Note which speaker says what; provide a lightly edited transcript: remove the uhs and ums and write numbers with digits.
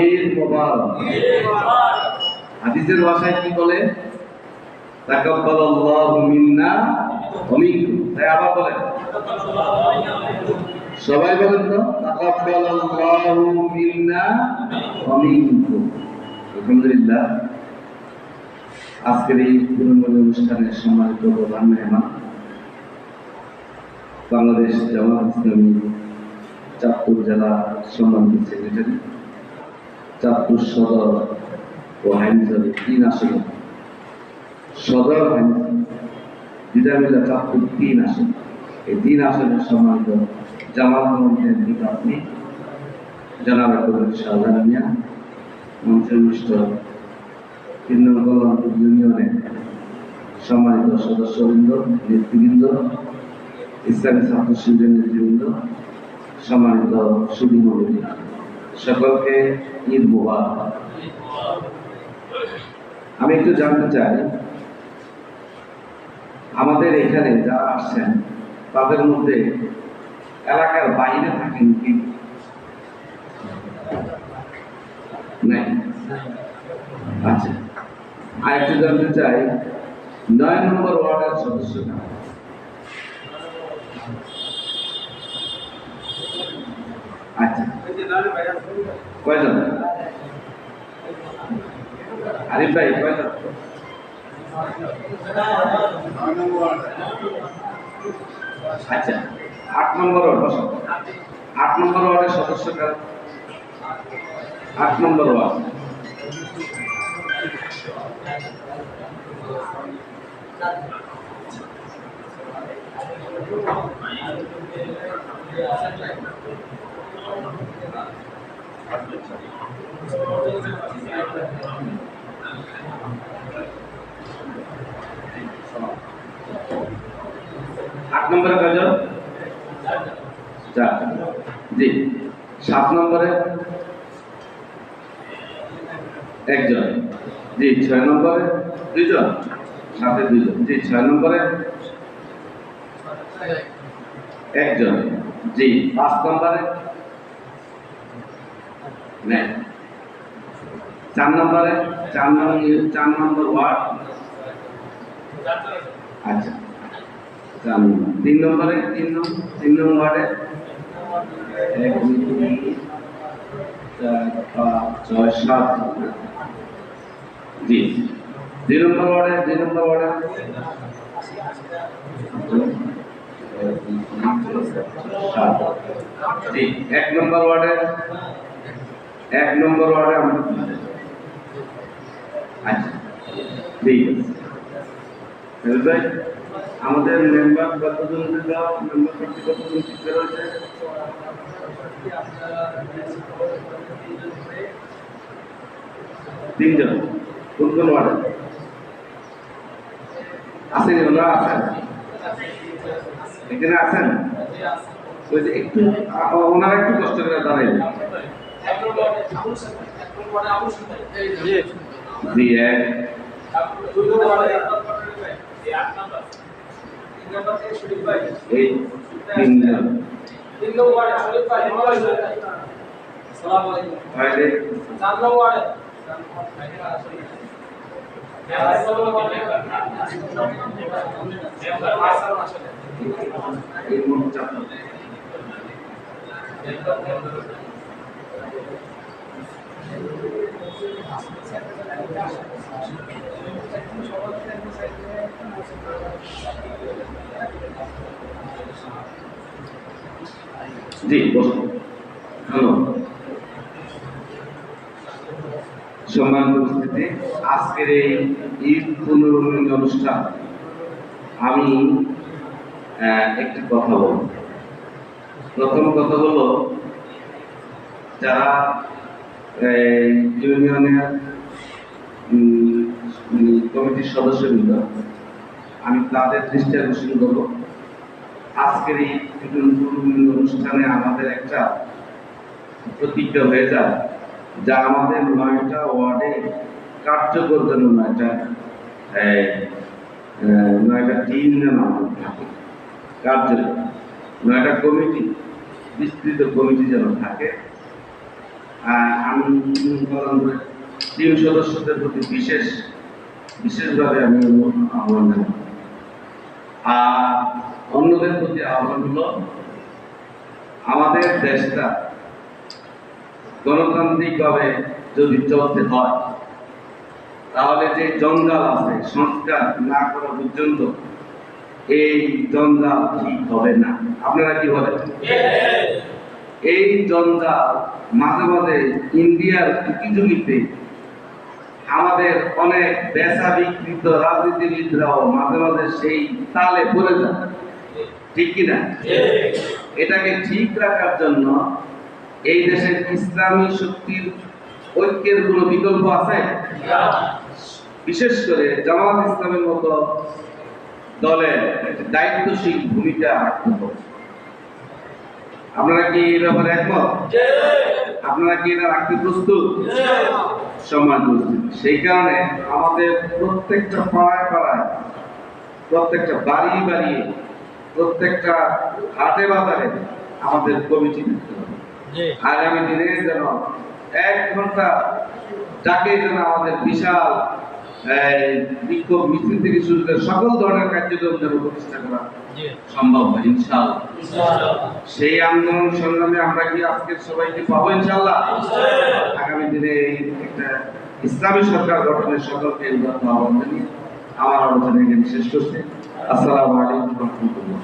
Speaker 1: ঈদ মুবারক। হাদিসের ভাষায় কি বলে? তাকাব্বালাল্লাহু মিন্না ওয়া মিনকুম। তাই আবার বলেন, সবাই বলেন তো, তাকাব্বালাল্লাহু মিন্না ওয়া মিনকুম। আলহামদুলিল্লাহ, আজকের এই পুরস্কার অনুষ্ঠানের সম্মানিত প্রধান মেহমান বাংলাদেশ জামাত ইসলামী চাঁদপুর জেলা সম্মানিত সেক্রেটারি, চাঁদপুর সদর ও হাইনজলি 3 আসন, সদর দুটা মিলে চাঁদপুর 3 আসন, এই 3 আসনের সম্মানিত জামাত মঞ্চের আপনি জানাব শাহজাহান মিয়া, মঞ্চের মিষ্ট 3 নং কল্যাণপুর ইউনিয়নের সম্মানিত সদস্যবৃন্দ, নেতৃবৃন্দ, ইসলামী ছাত্র শিবিরের নেতৃবৃন্দ, সম্মানিত সুধী মণ্ডলী, সকলকে ঈদ মুবারক। আমি একটু জানতে চাই, আমাদের এখানে যারা আসছেন তাদের মধ্যে এলাকার বাইরে থাকেন কি? নাই? আচ্ছা, আর একটু জানতে চাই, 9 নম্বর ওয়ার্ডের সদস্যরা আচ্ছা কয়জন? আরিফ ভাই কয়জন? আচ্ছা, 8 নম্বর ওয়ার্ড, 8 নম্বর ওয়ার্ডের সদস্যরা, 8 নম্বর ওয়ার্ড। আট নম্বরে কয়জন? 4। জি। 7 নম্বরে একজন। জি। 6 নম্বরে 2 জন, সাথে 2 জন। জি। 6 নম্বরে একজন। জি। 5 নম্বরে নেই। 4 নম্বরে 4 নম্বর ওয়ার্ড। আচ্ছা, 4 নম্বর। 3 নম্বরে 3 নম্বর ওয়ার্ডে 1 2 3 4 5 6 7। জি। 2 নম্বর ওয়ার্ডে 2 নম্বর ওয়ার্ডে জি। 1 নম্বর ওয়ার্ডে 1 নম্বর ওয়ার্ডে আমরা। আচ্ছা, ঠিক আছে ভাই। আমাদের মেম্বার কতজন দিল? মেম্বার প্রার্থী কতজন ঠিক রয়েছে? 3 জন। কোন কোন ওয়ার্ডে আছেন? ওনারা আছেন এখানে? আছেন? ওই যে একটু ওনারা একটু কষ্ট করে দাঁড়াইলেন। জি। এই 3 জন। জি, বসুন। ধন্যবাদ। সম্মানিত উপস্থিতি, আজকের এই ঈদ পুনর্মিলনী অনুষ্ঠান আমি একটি কথা বলব। প্রথম কথা হলো, যারা ইউনিয়নের কমিটির সদস্যবৃন্দ, আমি তাদের দৃষ্টি আকর্ষণ করব, আজকের এই অনুষ্ঠানে আমাদের একটা প্রতিজ্ঞা হয়ে যায়, যা আমাদের 9টা ওয়ার্ডে কার্যকর যেন 9টা টিম যেন আমাদের থাকে, কার্যকর 9টা কমিটি, বিস্তৃত কমিটি যেন থাকে, পালন করে টিম সদস্যদের প্রতি বিশেষভাবে আমি আহ্বান জানাই। আর অন্যদের প্রতি আহ্বান হলো, আমাদের দেশটা গণতান্ত্রিকভাবে যদি চলতে হয় তাহলে যে জঞ্জাল আছে সংস্কার না করা পর্যন্ত এই জঞ্জাল ঠিক হবে না। আপনারা কি বলেন? এই জঞ্জাল মাঝে মাঝে ইন্ডিয়ার প্রতিযোগিতে আমাদের অনেক বেচা বিকৃত রাজনীতিবিদরাও মাঝে মাঝে সেই তালে পড়ে যায়, ঠিক কিনা? এটাকে ঠিক রাখার জন্য এই দেশের ইসলামী শক্তির ঐক্যের কোনো বিকল্প আছে? বিশেষ করে জামাত ইসলামের মতো দলের দায়িত্বশীল ভূমিকা রাখতে হবে। আপনারা কি এই ব্যাপারে একমত? আপনারা কি এটা রাখতে প্রস্তুত? সম্মান প্রস্তুত। সেই কারণে আমাদের প্রত্যেকটা পাড়ায় পাড়ায়, প্রত্যেকটা বাড়ি বাড়ি, প্রত্যেকটা হাটে বাজারে আমাদের কমিটি দিতে হবে। আগামী দিনে যেন 1 ঘন্টা যাকে যেন আমাদের বিশাল বিক্ষোভ মিছিল থেকে শুরু করে সকল ধরনের কার্যক্রম যেন প্রতিষ্ঠা করা সম্ভব হয় ইনশাআল্লাহ। সেই আন্দোলন সংগ্রামে আমরা কি আজকে সবাইকে পাবো ইনশাআল্লাহ? আগামী দিনে একটা ইসলামী সরকার গঠনের সকলকে আহ্বান জানিয়ে আমার আলোচনা এখানে শেষ করছি। আসসালামু আলাইকুম ওয়া রাহমাতুল্লাহ।